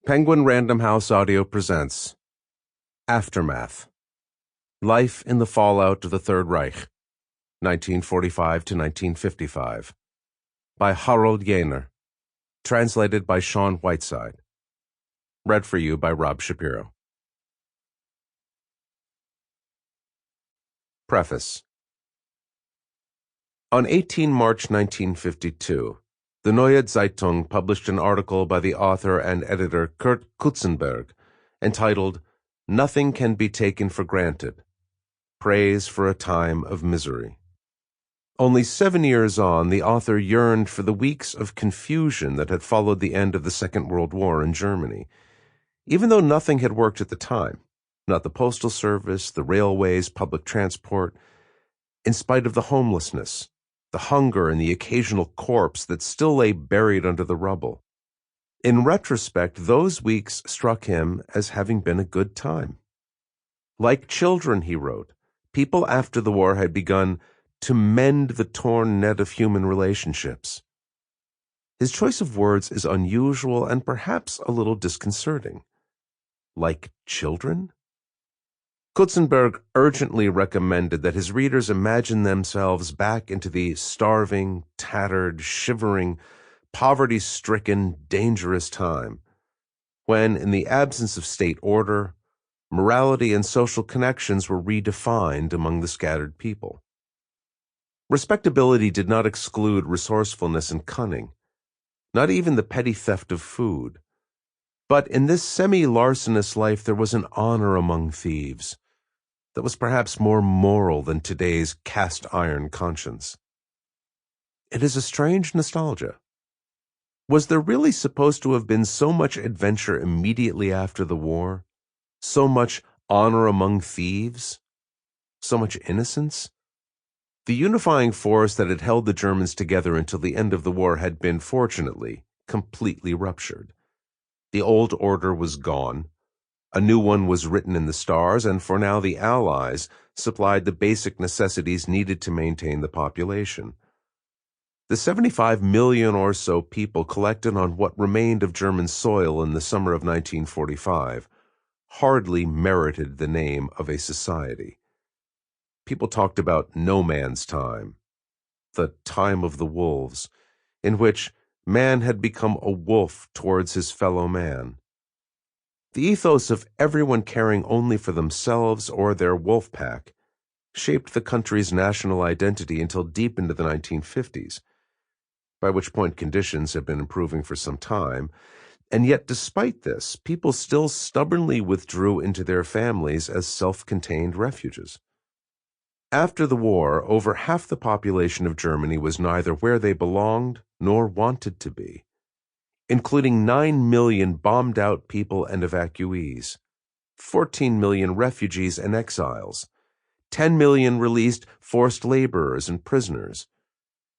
Penguin Random House Audio presents Aftermath. Life in the Fallout of the Third Reich, 1945 to 1955, by Harald Jähner, translated by Sean Whiteside. Read for you by Rob Shapiro. Preface. On 18 March 1952, the Neue Zeitung published an article by the author and editor Kurt Kutzenberg entitled "Nothing Can Be Taken for Granted. Praise for a Time of Misery." Only 7 years on, the author yearned for the weeks of confusion that had followed the end of the Second World War in Germany. Even though nothing had worked at the time, not the postal service, the railways, public transport, in spite of the homelessness, the hunger, and the occasional corpse that still lay buried under the rubble. In retrospect, those weeks struck him as having been a good time. Like children, he wrote, people after the war had begun to mend the torn net of human relationships. His choice of words is unusual and perhaps a little disconcerting. Like children? Kutzenberg urgently recommended that his readers imagine themselves back into the starving, tattered, shivering, poverty-stricken, dangerous time, when, in the absence of state order, morality and social connections were redefined among the scattered people. Respectability did not exclude resourcefulness and cunning, not even the petty theft of food. But in this semi-larcenous life there was an honor among thieves that was perhaps more moral than today's cast-iron conscience. It is a strange nostalgia. Was there really supposed to have been so much adventure immediately after the war? So much honor among thieves? So much innocence? The unifying force that had held the Germans together until the end of the war had been, fortunately, completely ruptured. The old order was gone. A new one was written in the stars, and for now the Allies supplied the basic necessities needed to maintain the population. The 75 million or so people collected on what remained of German soil in the summer of 1945 hardly merited the name of a society. People talked about no man's time, the time of the wolves, in which man had become a wolf towards his fellow man. The ethos of everyone caring only for themselves or their wolf pack shaped the country's national identity until deep into the 1950s, by which point conditions had been improving for some time, and yet despite this, people still stubbornly withdrew into their families as self-contained refuges. After the war, over half the population of Germany was neither where they belonged nor wanted to be, including 9 million bombed-out people and evacuees, 14 million refugees and exiles, 10 million released forced laborers and prisoners,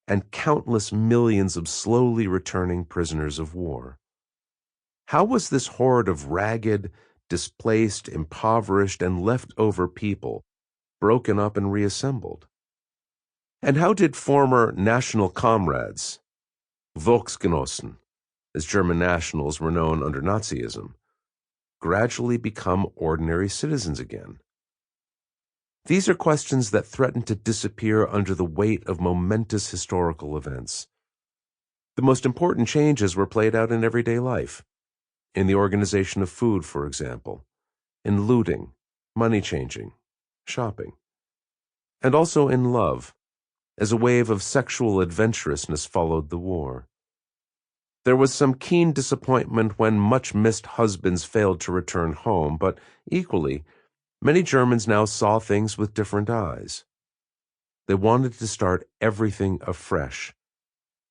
and countless millions of slowly returning prisoners of war. How was this horde of ragged, displaced, impoverished, and leftover people broken up and reassembled? And how did former national comrades, Volksgenossen, as German nationals were known under Nazism, gradually become ordinary citizens again? These are questions that threaten to disappear under the weight of momentous historical events. The most important changes were played out in everyday life, in the organization of food, for example, in looting, money changing, shopping, and also in love, as a wave of sexual adventurousness followed the war. There was some keen disappointment when much-missed husbands failed to return home, but equally, many Germans now saw things with different eyes. They wanted to start everything afresh,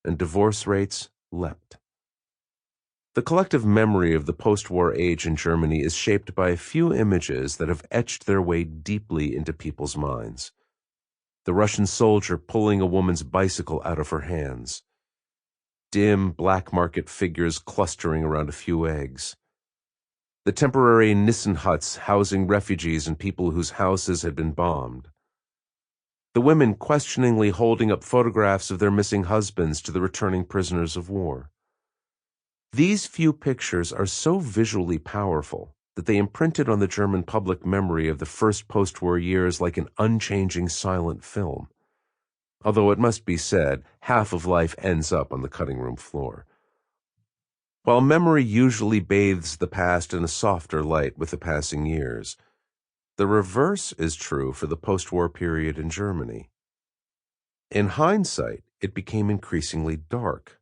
and divorce rates leapt. The collective memory of the post-war age in Germany is shaped by a few images that have etched their way deeply into people's minds. The Russian soldier pulling a woman's bicycle out of her hands. Dim black market figures clustering around a few eggs. The temporary Nissen huts housing refugees and people whose houses had been bombed. The women questioningly holding up photographs of their missing husbands to the returning prisoners of war. These few pictures are so visually powerful that they imprinted on the German public memory of the first post-war years like an unchanging silent film. Although it must be said, half of life ends up on the cutting room floor. While memory usually bathes the past in a softer light with the passing years, the reverse is true for the post-war period in Germany. In hindsight, it became increasingly dark.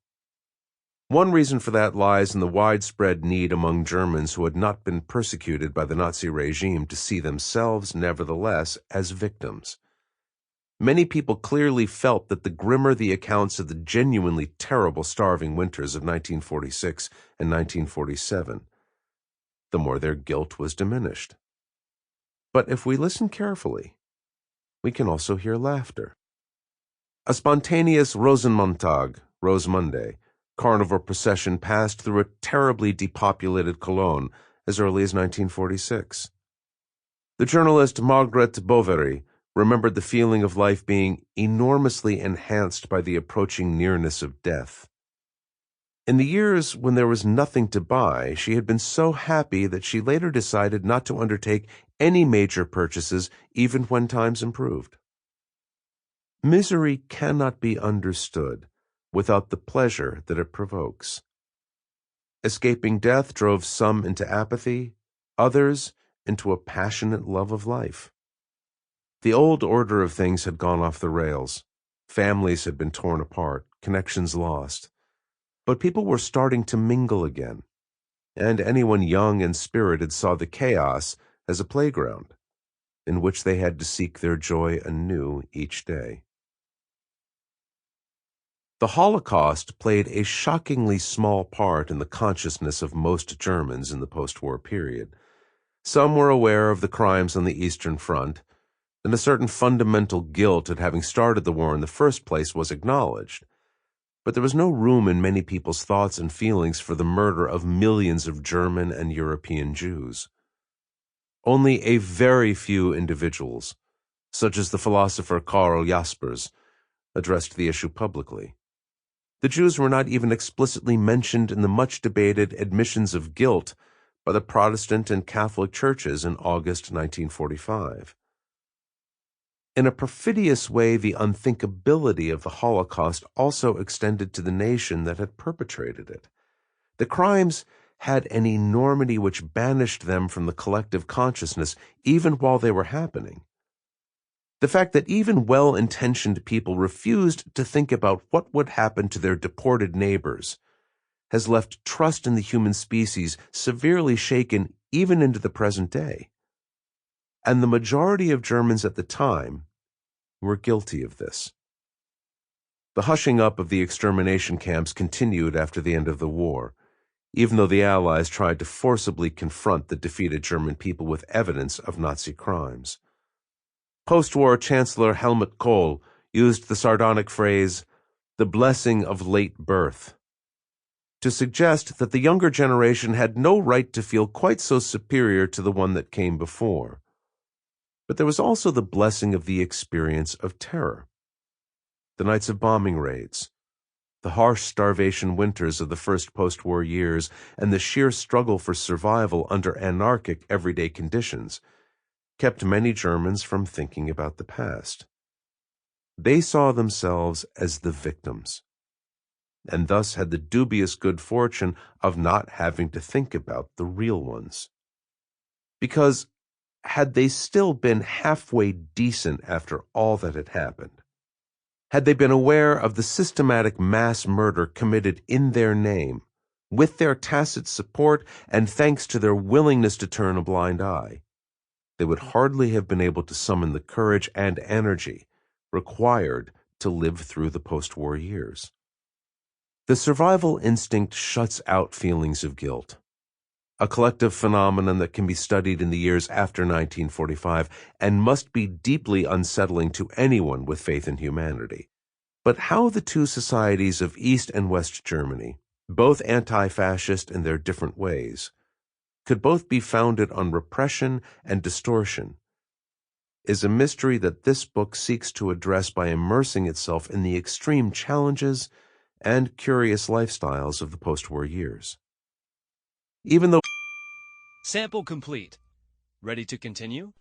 One reason for that lies in the widespread need among Germans who had not been persecuted by the Nazi regime to see themselves, nevertheless, as victims. Many people clearly felt that the grimmer the accounts of the genuinely terrible starving winters of 1946 and 1947, the more their guilt was diminished. But if we listen carefully, we can also hear laughter. A spontaneous Rosenmontag, Rose Monday, carnival procession passed through a terribly depopulated Cologne as early as 1946. The journalist Margrethe Bovary remembered the feeling of life being enormously enhanced by the approaching nearness of death. In the years when there was nothing to buy, she had been so happy that she later decided not to undertake any major purchases even when times improved. Misery cannot be understood without the pleasure that it provokes. Escaping death drove some into apathy, others into a passionate love of life. The old order of things had gone off the rails. Families had been torn apart, connections lost. But people were starting to mingle again, and anyone young and spirited saw the chaos as a playground in which they had to seek their joy anew each day. The Holocaust played a shockingly small part in the consciousness of most Germans in the post-war period. Some were aware of the crimes on the Eastern Front, and a certain fundamental guilt at having started the war in the first place was acknowledged. But there was no room in many people's thoughts and feelings for the murder of millions of German and European Jews. Only a very few individuals, such as the philosopher Harald Jähner, addressed the issue publicly. The Jews were not even explicitly mentioned in the much-debated admissions of guilt by the Protestant and Catholic churches in August 1945. In a perfidious way, the unthinkability of the Holocaust also extended to the nation that had perpetrated it. The crimes had an enormity which banished them from the collective consciousness even while they were happening. The fact that even well-intentioned people refused to think about what would happen to their deported neighbors has left trust in the human species severely shaken even into the present day. And the majority of Germans at the time were guilty of this. The hushing up of the extermination camps continued after the end of the war, even though the Allies tried to forcibly confront the defeated German people with evidence of Nazi crimes. Post-war Chancellor Helmut Kohl used the sardonic phrase, "the blessing of late birth," to suggest that the younger generation had no right to feel quite so superior to the one that came before. But there was also the blessing of the experience of terror. The nights of bombing raids, the harsh starvation winters of the first post-war years, and the sheer struggle for survival under anarchic everyday conditions kept many Germans from thinking about the past. They saw themselves as the victims, and thus had the dubious good fortune of not having to think about the real ones. Because had they still been halfway decent after all that had happened, had they been aware of the systematic mass murder committed in their name, with their tacit support and thanks to their willingness to turn a blind eye, they would hardly have been able to summon the courage and energy required to live through the post-war years. The survival instinct shuts out feelings of guilt, a collective phenomenon that can be studied in the years after 1945 and must be deeply unsettling to anyone with faith in humanity. But how the two societies of East and West Germany, both anti-fascist in their different ways, could both be founded on repression and distortion, is a mystery that this book seeks to address by immersing itself in the extreme challenges and curious lifestyles of the post-war years. even though Sample complete. Ready to continue?